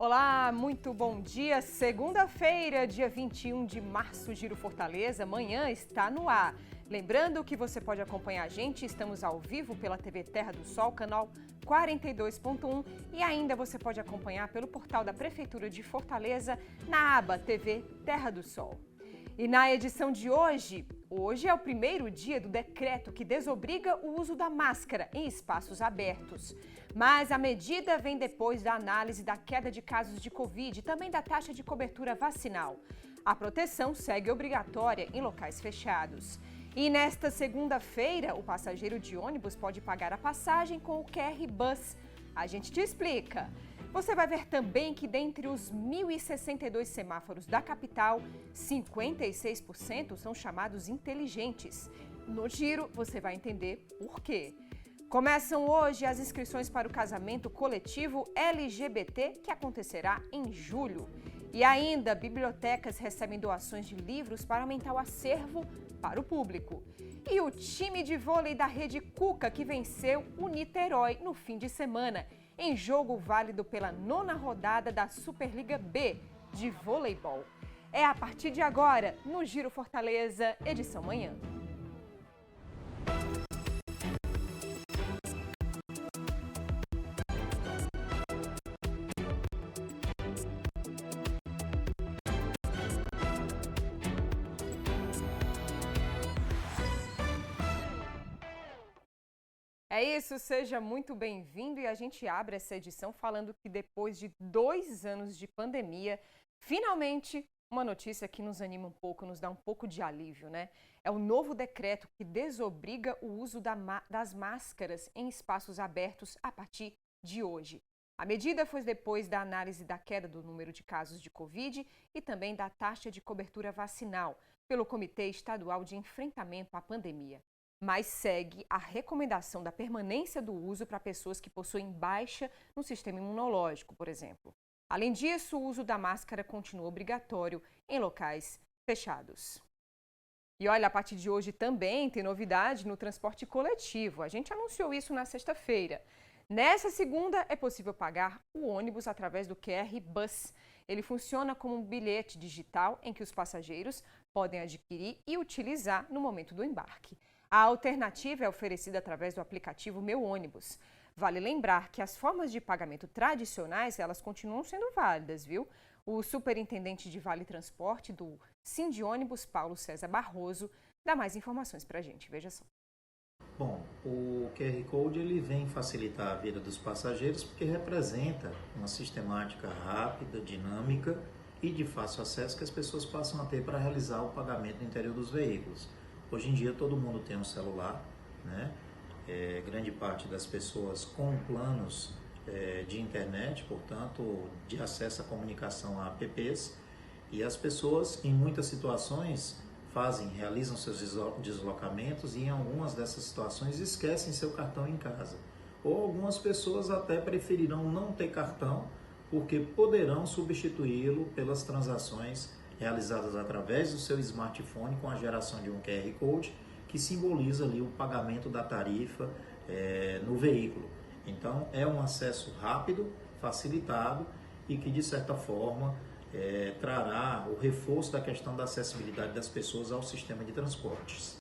Olá, muito bom dia. Segunda-feira, dia 21 de março, Giro Fortaleza, manhã está no ar. Lembrando que você pode acompanhar a gente, estamos ao vivo pela TV Terra do Sol, canal 42.1 e ainda você pode acompanhar pelo portal da Prefeitura de Fortaleza na aba TV Terra do Sol. E na edição de hoje é o primeiro dia do decreto que desobriga o uso da máscara em espaços abertos. Mas a medida vem depois da análise da queda de casos de Covid e também da taxa de cobertura vacinal. A proteção segue obrigatória em locais fechados. E nesta segunda-feira, o passageiro de ônibus pode pagar a passagem com o QR Bus. A gente te explica. Você vai ver também que dentre os 1.062 semáforos da capital, 56% são chamados inteligentes. No Giro, você vai entender por quê. Começam hoje as inscrições para o casamento coletivo LGBT, que acontecerá em julho. E ainda, bibliotecas recebem doações de livros para aumentar o acervo para o público. E o time de vôlei da Rede Cuca, que venceu o Niterói no fim de semana, em jogo válido pela 9ª rodada da Superliga B de voleibol. É a partir de agora, no Giro Fortaleza, edição manhã. É isso, seja muito bem-vindo e a gente abre essa edição falando que depois de 2 anos de pandemia, finalmente uma notícia que nos anima um pouco, nos dá um pouco de alívio, né? É o novo decreto que desobriga o uso das máscaras em espaços abertos a partir de hoje. A medida foi depois da análise da queda do número de casos de Covid e também da taxa de cobertura vacinal pelo Comitê Estadual de Enfrentamento à Pandemia. Mas segue a recomendação da permanência do uso para pessoas que possuem baixa no sistema imunológico, por exemplo. Além disso, o uso da máscara continua obrigatório em locais fechados. E olha, a partir de hoje também tem novidade no transporte coletivo. A gente anunciou isso na sexta-feira. Nessa segunda, é possível pagar o ônibus através do QR Bus. Ele funciona como um bilhete digital em que os passageiros podem adquirir e utilizar no momento do embarque. A alternativa é oferecida através do aplicativo Meu Ônibus. Vale lembrar que as formas de pagamento tradicionais, elas continuam sendo válidas, viu? O superintendente de Vale Transporte do Sindônibus, Paulo César Barroso, dá mais informações para a gente. Veja só. Bom, o QR Code ele vem facilitar a vida dos passageiros porque representa uma sistemática rápida, dinâmica e de fácil acesso que as pessoas passam a ter para realizar o pagamento no interior dos veículos. Hoje em dia todo mundo tem um celular, né? Grande parte das pessoas com planos de internet, portanto, de acesso à comunicação a apps, e as pessoas em muitas situações realizam seus deslocamentos e em algumas dessas situações esquecem seu cartão em casa. Ou algumas pessoas até preferirão não ter cartão porque poderão substituí-lo pelas transações realizadas através do seu smartphone com a geração de um QR Code que simboliza ali o pagamento da tarifa no veículo. Então é um acesso rápido, facilitado e que de certa forma trará o reforço da questão da acessibilidade das pessoas ao sistema de transportes.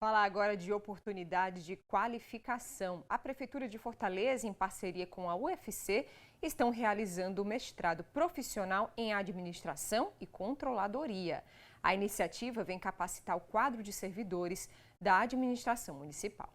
Falar agora de oportunidade de qualificação. A Prefeitura de Fortaleza, em parceria com a UFC, estão realizando o mestrado profissional em administração e controladoria. A iniciativa vem capacitar o quadro de servidores da administração municipal.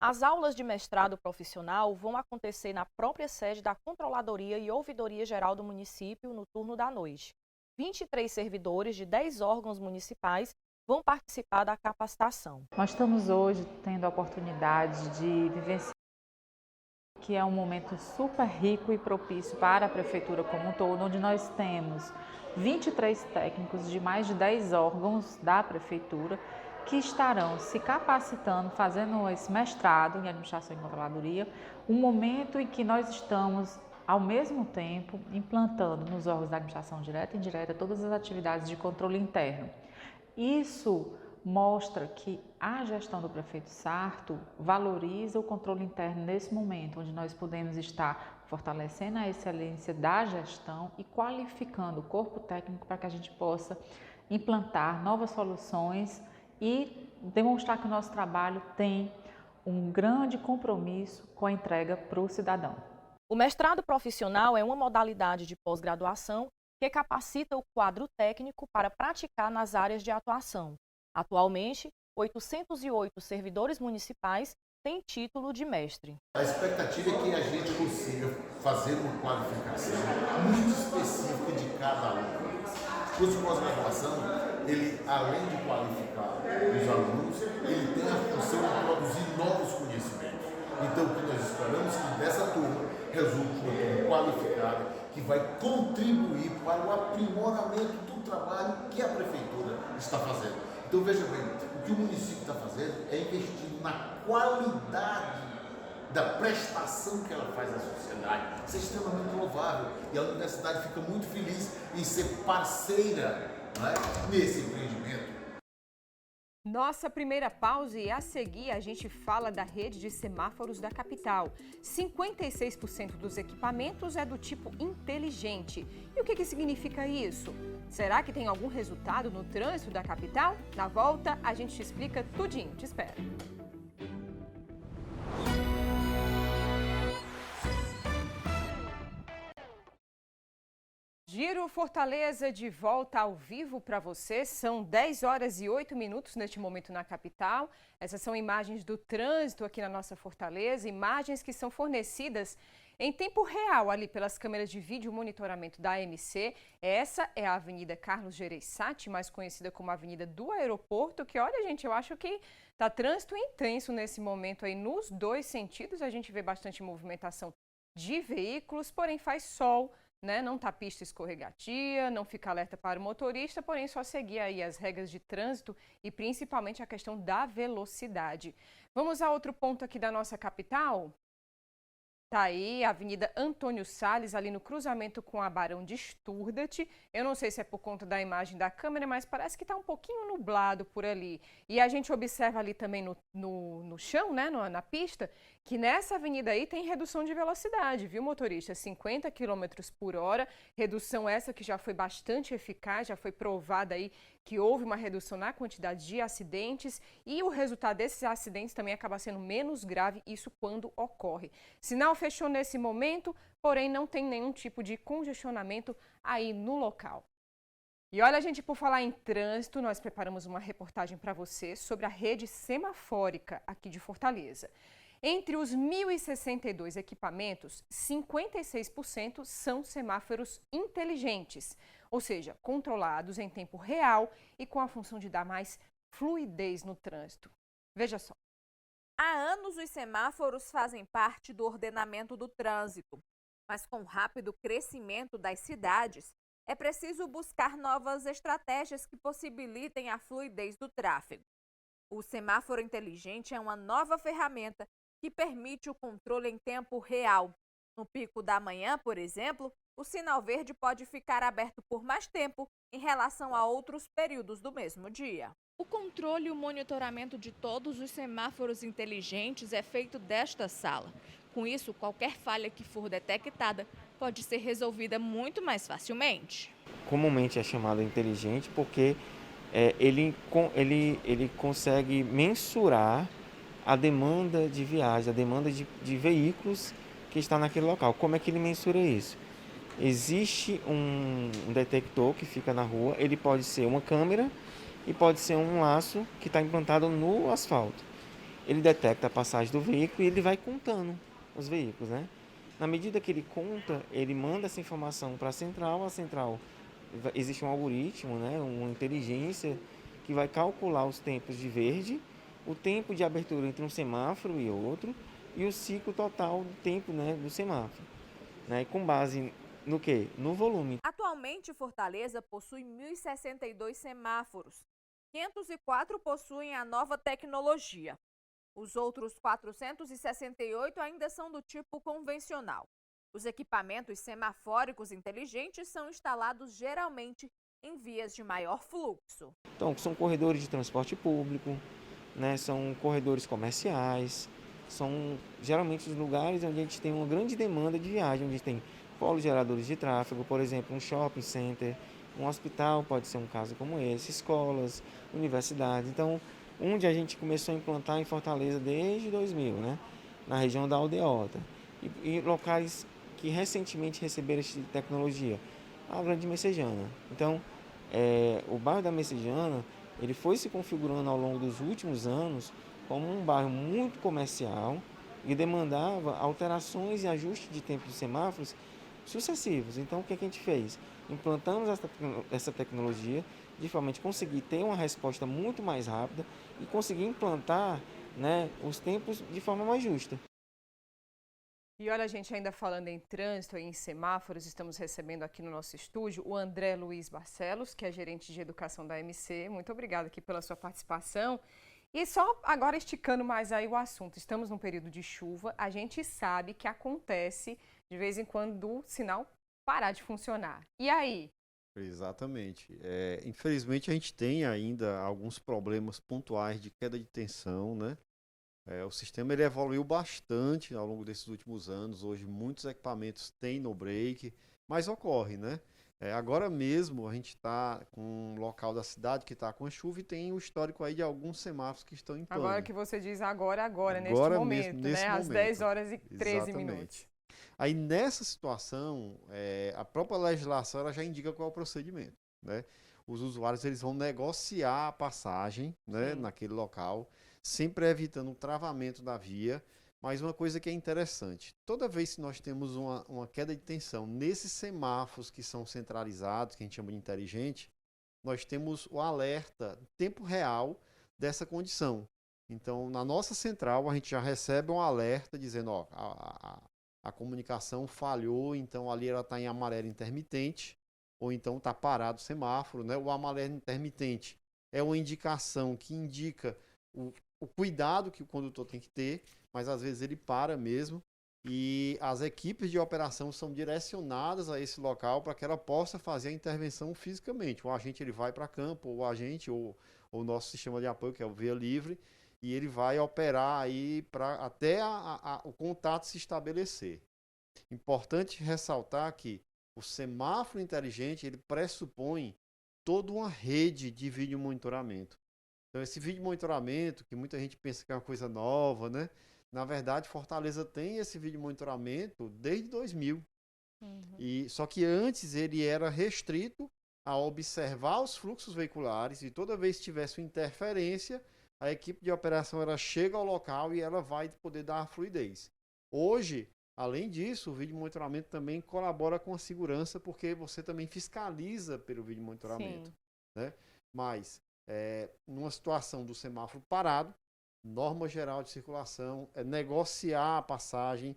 As aulas de mestrado profissional vão acontecer na própria sede da Controladoria e Ouvidoria Geral do município no turno da noite. 23 servidores de 10 órgãos municipais vão participar da capacitação. Nós estamos hoje tendo a oportunidade de vivenciar que é um momento super rico e propício para a Prefeitura como um todo, onde nós temos 23 técnicos de mais de 10 órgãos da Prefeitura que estarão se capacitando, fazendo esse mestrado em Administração e Controladoria, um momento em que nós estamos, ao mesmo tempo, implantando nos órgãos da administração direta e indireta todas as atividades de controle interno. Isso mostra que a gestão do prefeito Sarto valoriza o controle interno nesse momento, onde nós podemos estar fortalecendo a excelência da gestão e qualificando o corpo técnico para que a gente possa implantar novas soluções e demonstrar que o nosso trabalho tem um grande compromisso com a entrega para o cidadão. O mestrado profissional é uma modalidade de pós-graduação que capacita o quadro técnico para praticar nas áreas de atuação. Atualmente, 808 servidores municipais têm título de mestre. A expectativa é que a gente consiga fazer uma qualificação muito específica de cada aluno. O curso de pós-graduação, ele, além de qualificar os alunos, ele tem a função de produzir novos conhecimentos. Então, o que nós esperamos é que dessa turma resulte uma turma qualificada que vai contribuir para o aprimoramento do trabalho que a prefeitura está fazendo. Então, veja bem, o que o município está fazendo é investir na qualidade da prestação que ela faz à sociedade. Isso é extremamente louvável e a universidade fica muito feliz em ser parceira, não é, nesse empreendimento. Nossa primeira pausa e a seguir a gente fala da rede de semáforos da capital. 56% dos equipamentos é do tipo inteligente. E o que significa isso? Será que tem algum resultado no trânsito da capital? Na volta a gente te explica tudinho. Te espero. Giro Fortaleza de volta ao vivo para você. São 10 horas e 8 minutos neste momento na capital. Essas são imagens do trânsito aqui na nossa Fortaleza, imagens que são fornecidas em tempo real ali pelas câmeras de vídeo monitoramento da AMC. Essa é a Avenida Carlos Gereissati, mais conhecida como Avenida do Aeroporto, que olha, gente, eu acho que tá trânsito intenso nesse momento aí nos dois sentidos. A gente vê bastante movimentação de veículos, porém faz sol, né? Não tá pista escorregadia, não fica alerta para o motorista, porém só seguir aí as regras de trânsito e principalmente a questão da velocidade. Vamos a outro ponto aqui da nossa capital? Tá aí a Avenida Antônio Salles, ali no cruzamento com a Barão de Sturdat. Eu não sei se é por conta da imagem da câmera, mas parece que está um pouquinho nublado por ali. E a gente observa ali também no chão, né, na pista, que nessa avenida aí tem redução de velocidade, viu, motorista? 50 km por hora, redução essa que já foi bastante eficaz, já foi provada aí que houve uma redução na quantidade de acidentes e o resultado desses acidentes também acaba sendo menos grave, isso quando ocorre. Sinal fechou nesse momento, porém não tem nenhum tipo de congestionamento aí no local. E olha, gente, por falar em trânsito, nós preparamos uma reportagem para você sobre a rede semafórica aqui de Fortaleza. Entre os 1.062 equipamentos, 56% são semáforos inteligentes, ou seja, controlados em tempo real e com a função de dar mais fluidez no trânsito. Veja só. Há anos os semáforos fazem parte do ordenamento do trânsito, mas com o rápido crescimento das cidades, é preciso buscar novas estratégias que possibilitem a fluidez do tráfego. O semáforo inteligente é uma nova ferramenta que permite o controle em tempo real. No pico da manhã, por exemplo, o sinal verde pode ficar aberto por mais tempo em relação a outros períodos do mesmo dia. O controle e o monitoramento de todos os semáforos inteligentes é feito desta sala. Com isso, qualquer falha que for detectada pode ser resolvida muito mais facilmente. Comumente é chamado inteligente porque ele consegue mensurar a demanda de viagem, a demanda de veículos que está naquele local. Como é que ele mensura isso? Existe um detector que fica na rua, ele pode ser uma câmera e pode ser um laço que está implantado no asfalto. Ele detecta a passagem do veículo e ele vai contando os veículos, né? Na medida que ele conta, ele manda essa informação para a central existe um algoritmo, né? Uma inteligência que vai calcular os tempos de verde, o tempo de abertura entre um semáforo e outro e o ciclo total do tempo, né, do semáforo, né? Com base no quê? No volume. Atualmente, Fortaleza possui 1.062 semáforos. 504 possuem a nova tecnologia. Os outros 468 ainda são do tipo convencional. Os equipamentos semafóricos inteligentes são instalados geralmente em vias de maior fluxo. Então, são corredores de transporte público, né? São corredores comerciais, são geralmente os lugares onde a gente tem uma grande demanda de viagem, onde tem polos geradores de tráfego, por exemplo, um shopping center, um hospital, pode ser um caso como esse, escolas, universidades. Então, onde a gente começou a implantar em Fortaleza desde 2000, né? Na região da Aldeota. E locais que recentemente receberam esse tipo de tecnologia, a Grande Messejana. Então, o bairro da Messejana, ele foi se configurando ao longo dos últimos anos como um bairro muito comercial e demandava alterações e ajustes de tempo de semáforos sucessivos. Então, o que a gente fez? Implantamos essa tecnologia de forma a gente conseguir ter uma resposta muito mais rápida e conseguir implantar, né, os tempos de forma mais justa. E olha, a gente ainda falando em trânsito e em semáforos, estamos recebendo aqui no nosso estúdio o André Luiz Barcelos, que é gerente de educação da MC. Muito obrigada aqui pela sua participação. E só agora esticando mais aí o assunto, estamos num período de chuva, a gente sabe que acontece de vez em quando do sinal parar de funcionar. E aí? Exatamente. Infelizmente a gente tem ainda alguns problemas pontuais de queda de tensão, né? O sistema ele evoluiu bastante ao longo desses últimos anos. Hoje muitos equipamentos têm no break, mas ocorre, né? Agora mesmo a gente está com um local da cidade que está com a chuva e tem o histórico aí de alguns semáforos que estão em pane. Agora que você diz agora, neste Agora momento, mesmo, nesse né? Às momento. 10 horas e 13 Exatamente. minutos. Aí nessa situação, a própria legislação ela já indica qual é o procedimento, né? Os usuários eles vão negociar a passagem, né, naquele local, sempre evitando o travamento da via. Mas uma coisa que é interessante, toda vez que nós temos uma queda de tensão nesses semáforos que são centralizados, que a gente chama de inteligente, nós temos o alerta em tempo real dessa condição. Então, na nossa central, a gente já recebe um alerta dizendo, ó, a comunicação falhou, então ali ela está em amarelo intermitente, ou então está parado o semáforo, né? O amarelo intermitente é uma indicação que indica o cuidado que o condutor tem que ter, mas às vezes ele para mesmo, e as equipes de operação são direcionadas a esse local para que ela possa fazer a intervenção fisicamente. O agente ele vai para campo, ou o agente, ou o nosso sistema de apoio, que é o Via Livre, e ele vai operar aí até o contato se estabelecer. Importante ressaltar que o semáforo inteligente ele pressupõe toda uma rede de vídeo monitoramento. Então, esse vídeo monitoramento, que muita gente pensa que é uma coisa nova, né? Na verdade, Fortaleza tem esse vídeo monitoramento desde 2000. Só que antes ele era restrito a observar os fluxos veiculares e toda vez que tivesse uma interferência, a equipe de operação ela chega ao local e ela vai poder dar fluidez. Hoje, além disso, o vídeo monitoramento também colabora com a segurança, porque você também fiscaliza pelo vídeo monitoramento, né? Mas numa situação do semáforo parado, norma geral de circulação, negociar a passagem,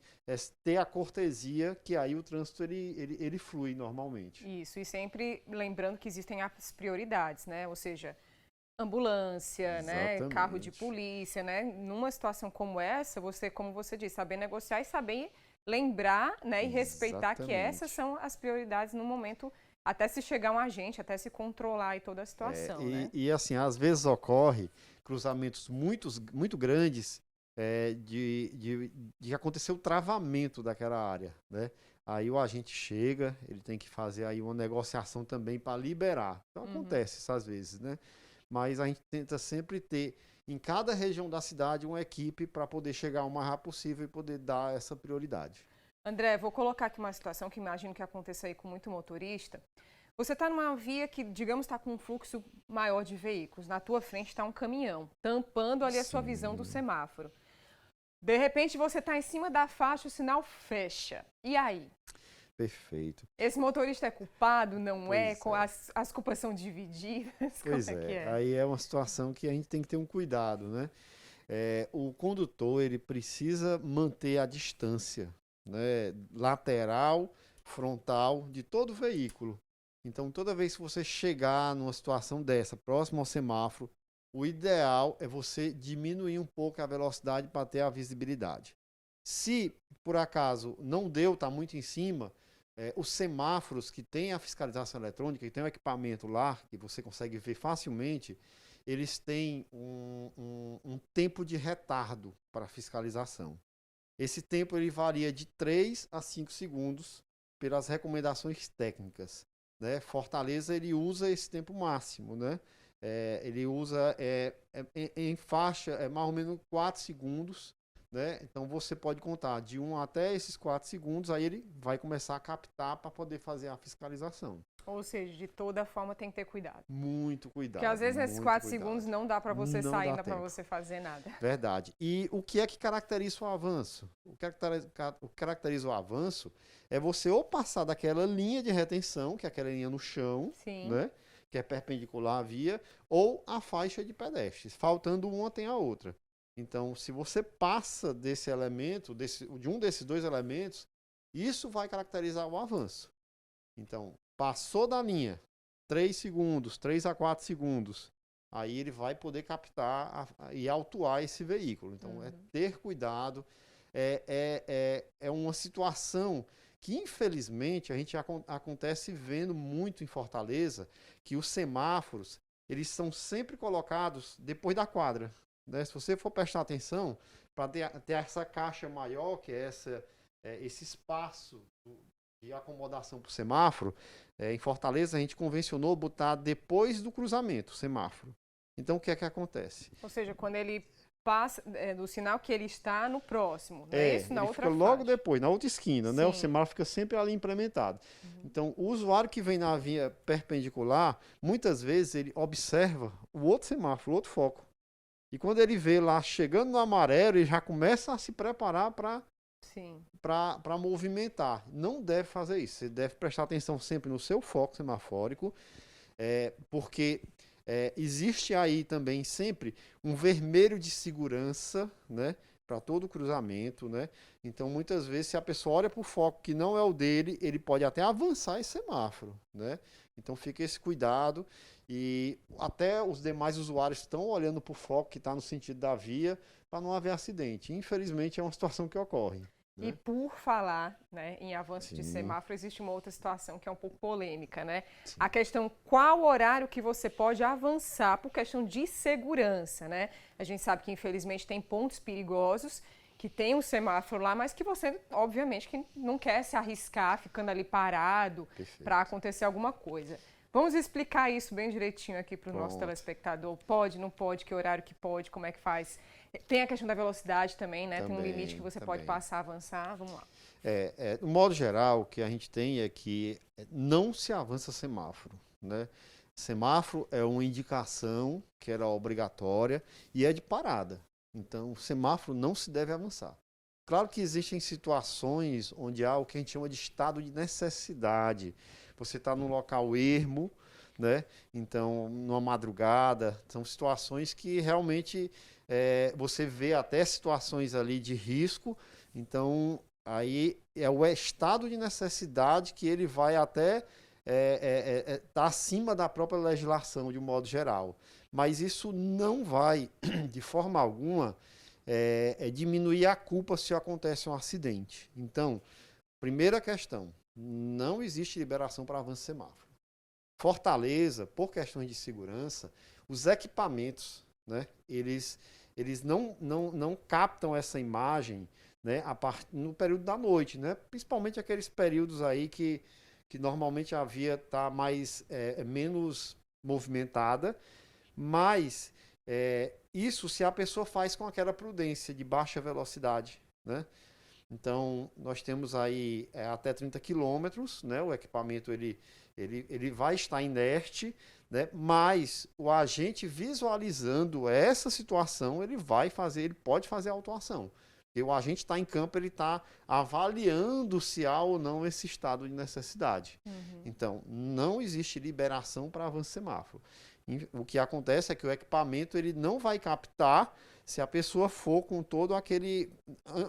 ter a cortesia, que aí o trânsito ele flui normalmente. Isso, e sempre lembrando que existem as prioridades, né? Ou seja, ambulância, né? Carro de polícia, né? Numa situação como essa, você, como você disse, saber negociar e saber lembrar, né? E respeitar que essas são as prioridades no momento, até se chegar um agente, até se controlar aí toda a situação, né? E assim, às vezes ocorre cruzamentos muito grandes de acontecer o travamento daquela área, né? Aí o agente chega, ele tem que fazer aí uma negociação também para liberar. Então acontece isso às vezes, né? Mas a gente tenta sempre ter em cada região da cidade uma equipe para poder chegar o mais rápido possível e poder dar essa prioridade. André, vou colocar aqui uma situação que imagino que aconteça aí com muito motorista. Você está numa via que, digamos, está com um fluxo maior de veículos. Na tua frente está um caminhão, tampando ali a sua visão do semáforo. De repente, você está em cima da faixa, o sinal fecha. E aí? Perfeito. Esse motorista é culpado, não é? As culpas são divididas? Pois é, aí é uma situação que a gente tem que ter um cuidado, né? O condutor, ele precisa manter a distância, né, lateral, frontal de todo o veículo. Então, toda vez que você chegar numa situação dessa, próximo ao semáforo, o ideal é você diminuir um pouco a velocidade para ter a visibilidade. Se, por acaso, não deu, está muito em cima, os semáforos que têm a fiscalização eletrônica, que tem o equipamento lá, que você consegue ver facilmente, eles têm um tempo de retardo para fiscalização. Esse tempo ele varia de 3 a 5 segundos pelas recomendações técnicas, né? Fortaleza ele usa esse tempo máximo, né? Ele usa em faixa mais ou menos 4 segundos, né? Então você pode contar de 1 até esses 4 segundos, aí ele vai começar a captar para poder fazer a fiscalização. Ou seja, de toda forma tem que ter cuidado. Muito cuidado. Porque às vezes nesses 4 segundos não dá para você sair, não dá para tempo. você fazer nada. Verdade. E o que é que caracteriza o avanço? O que caracteriza o avanço é você ou passar daquela linha de retenção, que é aquela linha no chão, Sim. né? Que é perpendicular à via, ou a faixa de pedestres. Faltando uma, tem a outra. Então, se você passa desse elemento, de um desses dois elementos, isso vai caracterizar o avanço. Então, passou da linha, 3 segundos, 3 a 4 segundos, aí ele vai poder captar e autuar esse veículo. Então, é ter cuidado. É uma situação que, infelizmente, a gente acontece vendo muito em Fortaleza, que os semáforos, eles são sempre colocados depois da quadra, né? Se você for prestar atenção, para ter essa caixa maior, que é esse espaço de acomodação para o semáforo, em Fortaleza a gente convencionou botar depois do cruzamento o semáforo. Então o que é que acontece? Ou seja, quando ele passa do sinal que ele está no próximo, não é isso? Na ele outra fica logo faixa. depois, na outra esquina, né? O Sim. semáforo fica sempre ali implementado. Então, o usuário que vem na via perpendicular, muitas vezes ele observa o outro semáforo, o outro foco. E quando ele vê lá chegando no amarelo, ele já começa a se preparar para movimentar. Não deve fazer isso. Você deve prestar atenção sempre no seu foco semafórico, porque existe aí também sempre um vermelho de segurança, né, para todo o cruzamento, né? Então, muitas vezes, se a pessoa olha para o foco que não é o dele, ele pode até avançar esse semáforo, né? Então, fica esse cuidado. E até os demais usuários estão olhando para o foco que está no sentido da via para não haver acidente. Infelizmente, é uma situação que ocorre. E por falar, né, em avanço de semáforo, existe uma outra situação que é um pouco polêmica, né? Sim. A questão qual horário que você pode avançar por questão de segurança, né? A gente sabe que infelizmente tem pontos perigosos que tem um semáforo lá, mas que você, obviamente, que não quer se arriscar ficando ali parado para acontecer alguma coisa. Vamos explicar isso bem direitinho aqui para o nosso telespectador. Pode, não pode, que horário que pode, como é que faz. Tem a questão da velocidade também, né? Tem um limite que você pode passar, avançar. Vamos lá. No modo geral, o que a gente tem é que não se avança semáforo, né? Semáforo é uma indicação que era obrigatória e é de parada. Então, o semáforo não se deve avançar. Claro que existem situações onde há o que a gente chama de estado de necessidade. Você está num local ermo, né? Então, numa madrugada, são situações que realmente você vê até situações ali de risco. Então, aí é o estado de necessidade que ele vai até tá acima da própria legislação, de um modo geral. Mas isso não vai, de forma alguma, diminuir a culpa se acontece um acidente. Então, primeira questão, não existe liberação para avanço semáforo. Fortaleza, por questões de segurança, os equipamentos, né, eles não captam essa imagem, né, no período da noite, né, principalmente aqueles períodos aí que normalmente a via está menos movimentada, mas isso se a pessoa faz com aquela prudência de baixa velocidade, né? Então, nós temos aí até 30 km, né? O equipamento ele vai estar inerte, né? Mas o agente visualizando essa situação, ele pode fazer a autuação. Porque o agente está em campo, ele está avaliando se há ou não esse estado de necessidade. Então, não existe liberação para avanço semáforo. O que acontece é que o equipamento ele não vai captar se a pessoa for com todo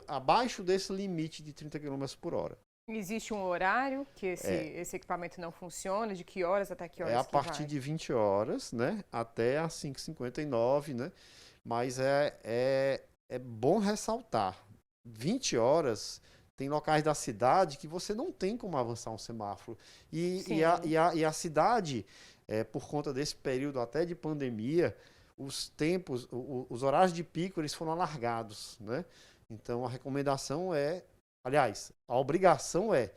abaixo desse limite de 30 km por hora. Existe um horário que esse equipamento não funciona? De que horas até que horas? A partir de 20 horas, né? Até às 5h59, né? Mas é bom ressaltar, 20 horas tem locais da cidade que você não tem como avançar um semáforo. E a cidade, por conta desse período até de pandemia, os tempos, os horários de pico, eles foram alargados, né? Então, a recomendação aliás, a obrigação é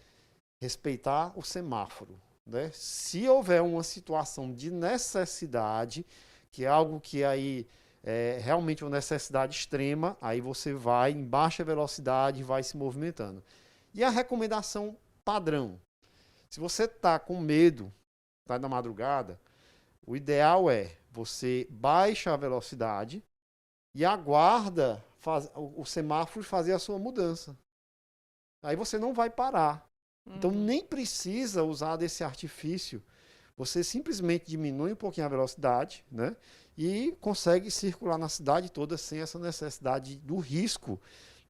respeitar o semáforo, né? Se houver uma situação de necessidade, que é algo que aí é realmente uma necessidade extrema, aí você vai em baixa velocidade e vai se movimentando. E a recomendação padrão, se você está com medo, está na madrugada, o ideal é você baixa a velocidade e aguarda o semáforo fazer a sua mudança. Aí você não vai parar. Então nem precisa usar desse artifício. Você simplesmente diminui um pouquinho a velocidade, né? E consegue circular na cidade toda sem essa necessidade do risco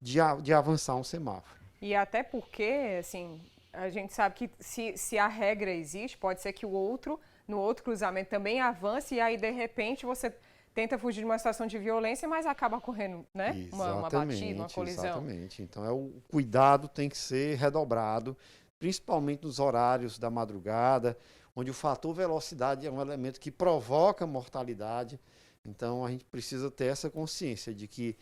de avançar um semáforo. E até porque, assim, a gente sabe que se a regra existe, pode ser que no outro cruzamento também avance e aí, de repente, você tenta fugir de uma situação de violência, mas acaba ocorrendo, né? Uma batida, uma colisão. Exatamente. Então, o cuidado tem que ser redobrado, principalmente nos horários da madrugada, onde o fator velocidade é um elemento que provoca mortalidade. Então, a gente precisa ter essa consciência de que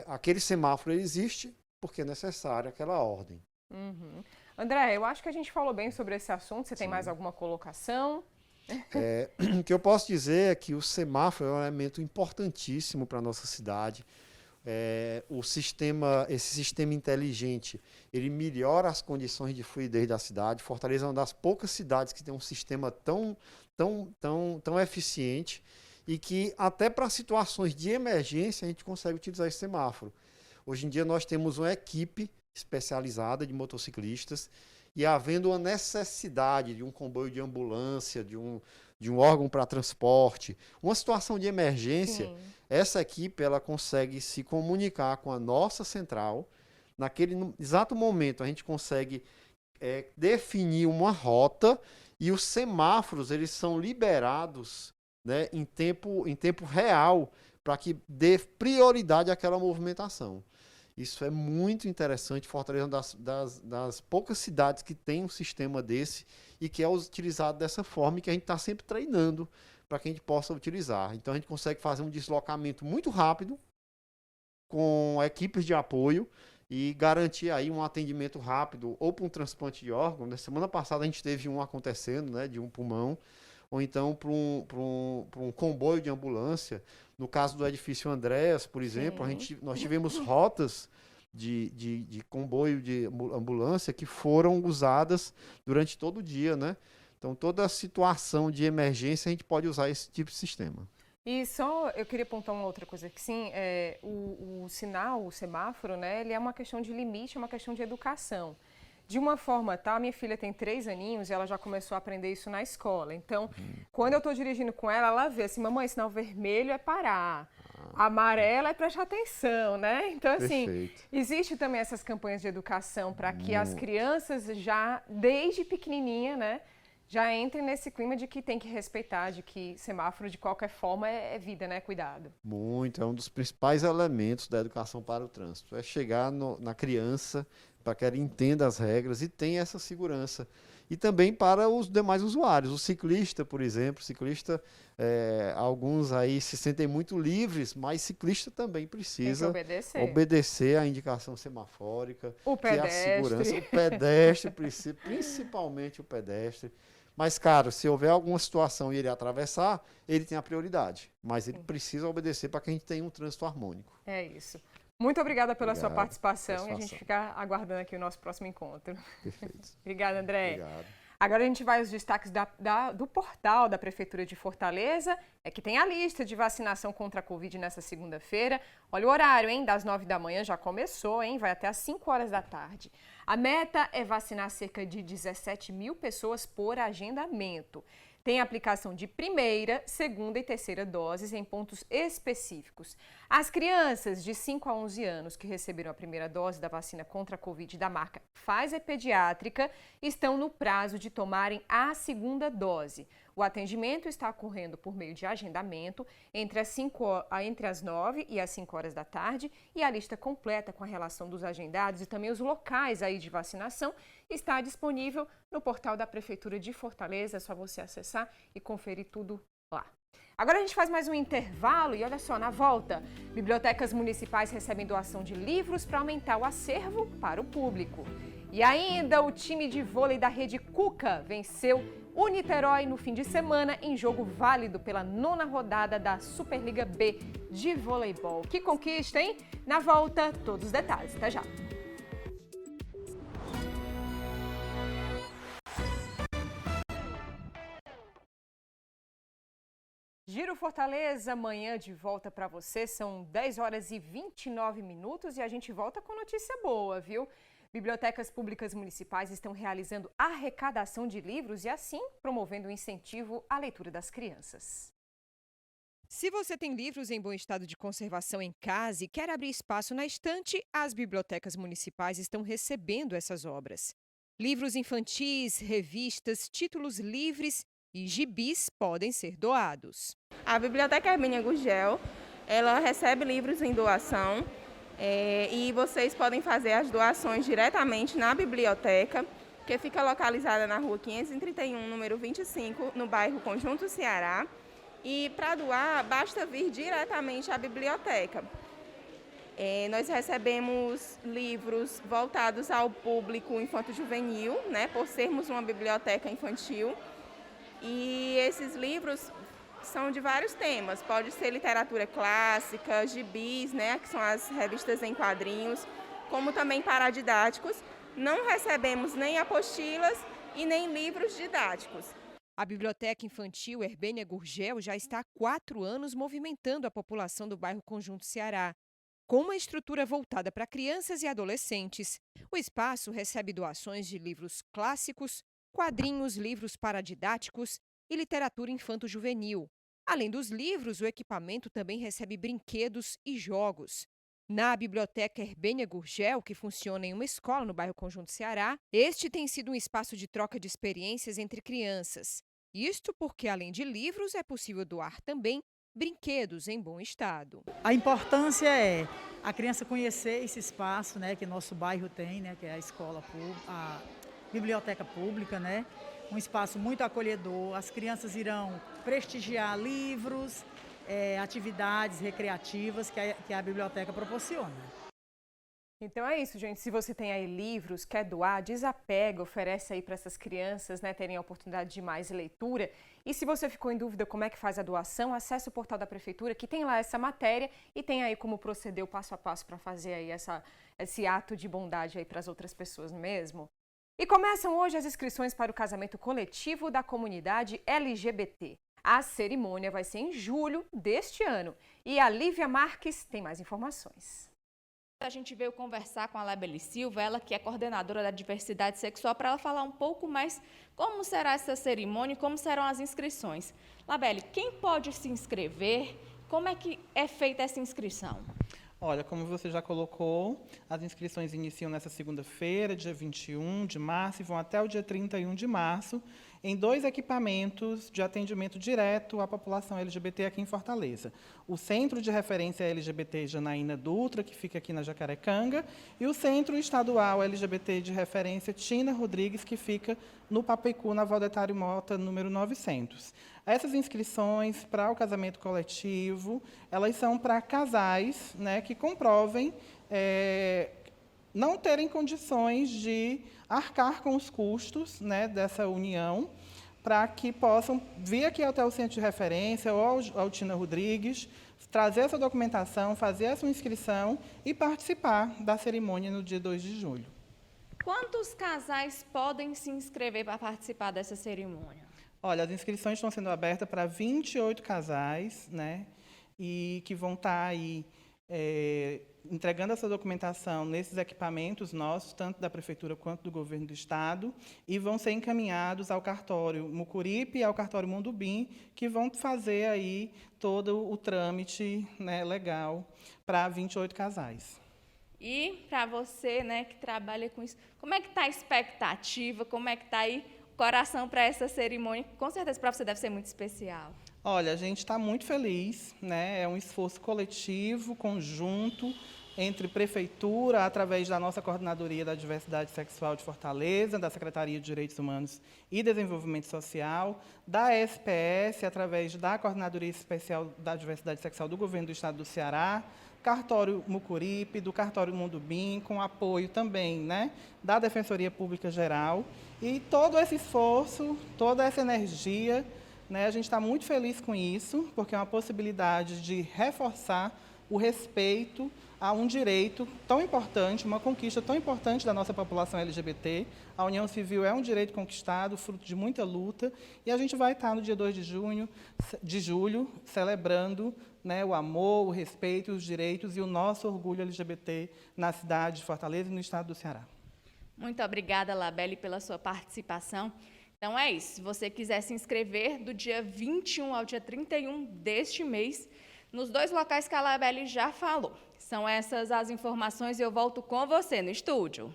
aquele semáforo existe porque é necessária aquela ordem. André, eu acho que a gente falou bem sobre esse assunto. Você tem mais alguma colocação? O que eu posso dizer é que o semáforo é um elemento importantíssimo para a nossa cidade. Esse sistema inteligente, ele melhora as condições de fluidez da cidade. Fortaleza é uma das poucas cidades que tem um sistema tão eficiente e que até para situações de emergência a gente consegue utilizar esse semáforo. Hoje em dia nós temos uma equipe especializada de motociclistas e havendo uma necessidade de um comboio de ambulância, de um órgão para transporte, uma situação de emergência, essa equipe ela consegue se comunicar com a nossa central. Naquele exato momento a gente consegue definir uma rota e os semáforos eles são liberados, né, em tempo real para que dê prioridade àquela movimentação. Isso é muito interessante. Fortaleza é uma das poucas cidades que tem um sistema desse e que é utilizado dessa forma e que a gente está sempre treinando para que a gente possa utilizar. Então a gente consegue fazer um deslocamento muito rápido com equipes de apoio e garantir aí um atendimento rápido ou para um transplante de órgão. Na semana passada a gente teve um acontecendo, né, de um pulmão, ou então para um comboio de ambulância. No caso do edifício Andréas, por exemplo, nós tivemos rotas de comboio de ambulância que foram usadas durante todo o dia, né? Então, toda situação de emergência, a gente pode usar esse tipo de sistema. E só eu queria apontar uma outra coisa, que sim, o sinal, o semáforo, né, ele é uma questão de limite, é uma questão de educação. De uma forma tal, minha filha tem 3 aninhos e ela já começou a aprender isso na escola. Então, quando eu estou dirigindo com ela, ela vê assim, mamãe, sinal vermelho é parar, amarelo é prestar atenção, né? Então, assim, existe também essas campanhas de educação para que as crianças já, desde pequenininha, né, já entrem nesse clima de que tem que respeitar, de que semáforo, de qualquer forma, é vida, né? Cuidado. Muito, é um dos principais elementos da educação para o trânsito. É chegar na criança para que ela entenda as regras e tenha essa segurança. E também para os demais usuários. O ciclista, por exemplo, alguns aí se sentem muito livres, mas ciclista também precisa obedecer à indicação semafórica, que é a segurança. O pedestre precisa, principalmente o pedestre. Mas, claro, se houver alguma situação e ele atravessar, ele tem a prioridade. Mas ele precisa obedecer para que a gente tenha um trânsito harmônico. É isso. Muito obrigada pela sua participação e a gente fica aguardando aqui o nosso próximo encontro. Perfeito. Obrigada, André. Obrigado. Agora a gente vai aos destaques do portal da Prefeitura de Fortaleza, que tem a lista de vacinação contra a Covid nessa segunda-feira. Olha o horário, hein? Das 9 da manhã já começou, hein? Vai até às 5 horas da tarde. A meta é vacinar cerca de 17 mil pessoas por agendamento. Tem aplicação de primeira, segunda e terceira doses em pontos específicos. As crianças de 5 a 11 anos que receberam a primeira dose da vacina contra a Covid da marca Pfizer Pediátrica estão no prazo de tomarem a segunda dose. O atendimento está ocorrendo por meio de agendamento entre as 9 e as 5 horas da tarde e a lista completa com a relação dos agendados e também os locais aí de vacinação está disponível no portal da Prefeitura de Fortaleza. É só você acessar e conferir tudo lá. Agora a gente faz mais um intervalo e olha só, na volta, bibliotecas municipais recebem doação de livros para aumentar o acervo para o público. E ainda o time de vôlei da Rede Cuca venceu o Niterói no fim de semana em jogo válido pela 9ª rodada da Superliga B de voleibol. Que conquista, hein? Na volta, todos os detalhes. Até já! Giro Fortaleza, amanhã de volta para você, são 10 horas e 29 minutos e a gente volta com notícia boa, viu? Bibliotecas públicas municipais estão realizando arrecadação de livros e assim promovendo o incentivo à leitura das crianças. Se você tem livros em bom estado de conservação em casa e quer abrir espaço na estante, as bibliotecas municipais estão recebendo essas obras. Livros infantis, revistas, títulos livres e gibis podem ser doados. A Biblioteca Herbênia Gurgel, ela recebe livros em doação e vocês podem fazer as doações diretamente na biblioteca, que fica localizada na rua 531, número 25, no bairro Conjunto Ceará. E para doar, basta vir diretamente à biblioteca. Nós recebemos livros voltados ao público infanto-juvenil, né, por sermos uma biblioteca infantil. E esses livros são de vários temas, pode ser literatura clássica, gibis, né, que são as revistas em quadrinhos, como também paradidáticos. Não recebemos nem apostilas e nem livros didáticos. A Biblioteca Infantil Herbênia Gurgel já está há 4 anos movimentando a população do bairro Conjunto Ceará. Com uma estrutura voltada para crianças e adolescentes, o espaço recebe doações de livros clássicos, quadrinhos, livros paradidáticos e literatura infanto-juvenil. Além dos livros, o equipamento também recebe brinquedos e jogos. Na Biblioteca Herbênia Gurgel, que funciona em uma escola no bairro Conjunto Ceará, este tem sido um espaço de troca de experiências entre crianças. Isto porque, além de livros, é possível doar também brinquedos em bom estado. A importância é a criança conhecer esse espaço, né, que nosso bairro tem, né, que é a escola pública, a biblioteca pública, né? Um espaço muito acolhedor. As crianças irão prestigiar livros, atividades recreativas que a biblioteca proporciona. Então é isso, gente. Se você tem aí livros, quer doar, desapega, oferece aí para essas crianças, né, terem a oportunidade de mais leitura. E se você ficou em dúvida como é que faz a doação, acesse o portal da Prefeitura, que tem lá essa matéria e tem aí como proceder o passo a passo para fazer aí esse ato de bondade aí para as outras pessoas, não é mesmo? E começam hoje as inscrições para o casamento coletivo da comunidade LGBT. A cerimônia vai ser em julho deste ano. E a Lívia Marques tem mais informações. A gente veio conversar com a Labeli Silva, ela que é coordenadora da diversidade sexual, para ela falar um pouco mais como será essa cerimônia e como serão as inscrições. Labeli, quem pode se inscrever? Como é que é feita essa inscrição? Olha, como você já colocou, as inscrições iniciam nessa segunda-feira, dia 21 de março, e vão até o dia 31 de março, em 2 equipamentos de atendimento direto à população LGBT aqui em Fortaleza. O Centro de Referência LGBT Janaína Dutra, que fica aqui na Jacarecanga, e o Centro Estadual LGBT de Referência Tina Rodrigues, que fica no Papeicu, na Valdetário Mota, número 900. Essas inscrições para o casamento coletivo, elas são para casais, né, que comprovem não terem condições de arcar com os custos, né, dessa união, para que possam vir aqui até o centro de referência ou ao Tina Rodrigues, trazer essa documentação, fazer essa inscrição e participar da cerimônia no dia 2 de julho. Quantos casais podem se inscrever para participar dessa cerimônia? Olha, as inscrições estão sendo abertas para 28 casais, né, e que vão estar aí entregando essa documentação nesses equipamentos nossos, tanto da Prefeitura quanto do Governo do Estado, e vão ser encaminhados ao cartório Mucuripe e ao cartório Mundubim, que vão fazer aí todo o trâmite, né, legal para 28 casais. E para você, né, que trabalha com isso, como é que está a expectativa, como é que está aí o coração para essa cerimônia? Com certeza para você deve ser muito especial. Olha, a gente está muito feliz, né? É um esforço coletivo, conjunto, entre Prefeitura, através da nossa Coordenadoria da Diversidade Sexual de Fortaleza, da Secretaria de Direitos Humanos e Desenvolvimento Social, da SPS, através da Coordenadoria Especial da Diversidade Sexual do Governo do Estado do Ceará, Cartório Mucuripe, do Cartório Mundubim, com apoio também, né, da Defensoria Pública Geral. E todo esse esforço, toda essa energia, né, a gente está muito feliz com isso, porque é uma possibilidade de reforçar o respeito a um direito tão importante, uma conquista tão importante da nossa população LGBT. A união civil é um direito conquistado, fruto de muita luta, e a gente vai estar no dia 2 de julho, celebrando, né, o amor, o respeito, os direitos e o nosso orgulho LGBT na cidade de Fortaleza e no estado do Ceará. Muito obrigada, Labelle, pela sua participação. Então é isso, se você quiser se inscrever do dia 21 ao dia 31 deste mês, nos 2 locais que a Labelle já falou. São essas as informações e eu volto com você no estúdio.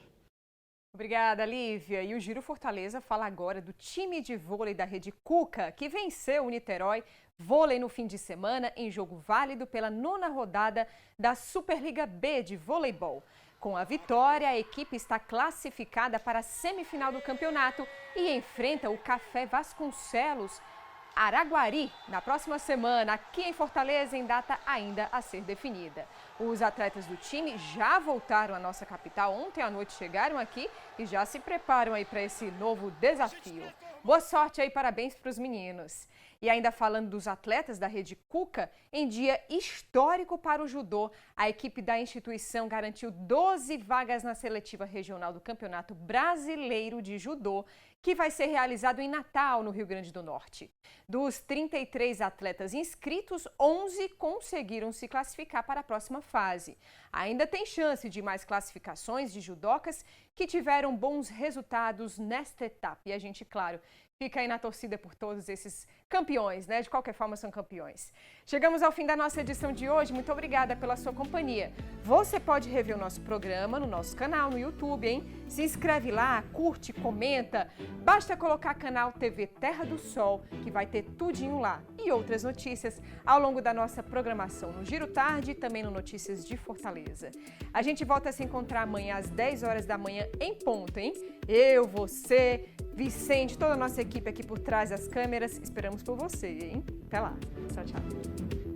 Obrigada, Lívia. E o Giro Fortaleza fala agora do time de vôlei da Rede Cuca, que venceu o Niterói Vôlei no fim de semana em jogo válido pela 9ª rodada da Superliga B de voleibol. Com a vitória, a equipe está classificada para a semifinal do campeonato e enfrenta o Café Vasconcelos Araguari na próxima semana, aqui em Fortaleza, em data ainda a ser definida. Os atletas do time já voltaram à nossa capital. Ontem à noite chegaram aqui e já se preparam aí para esse novo desafio. Boa sorte aí, parabéns para os meninos. E ainda falando dos atletas da Rede Cuca, em dia histórico para o judô, a equipe da instituição garantiu 12 vagas na seletiva regional do Campeonato Brasileiro de Judô, que vai ser realizado em Natal, no Rio Grande do Norte. Dos 33 atletas inscritos, 11 conseguiram se classificar para a próxima fase. Ainda tem chance de mais classificações de judocas que tiveram bons resultados nesta etapa. E a gente, claro, fica aí na torcida por todos esses campeões, né? De qualquer forma, são campeões. Chegamos ao fim da nossa edição de hoje. Muito obrigada pela sua companhia. Você pode rever o nosso programa no nosso canal no YouTube, hein? Se inscreve lá, curte, comenta. Basta colocar canal TV Terra do Sol, que vai ter tudinho lá. E outras notícias ao longo da nossa programação no Giro Tarde e também no Notícias de Fortaleza. A gente volta a se encontrar amanhã às 10 horas da manhã em ponto, hein? Eu, você, Vicente, toda a nossa equipe aqui por trás das câmeras. Esperamos por você, hein? Até lá. Tchau, tchau.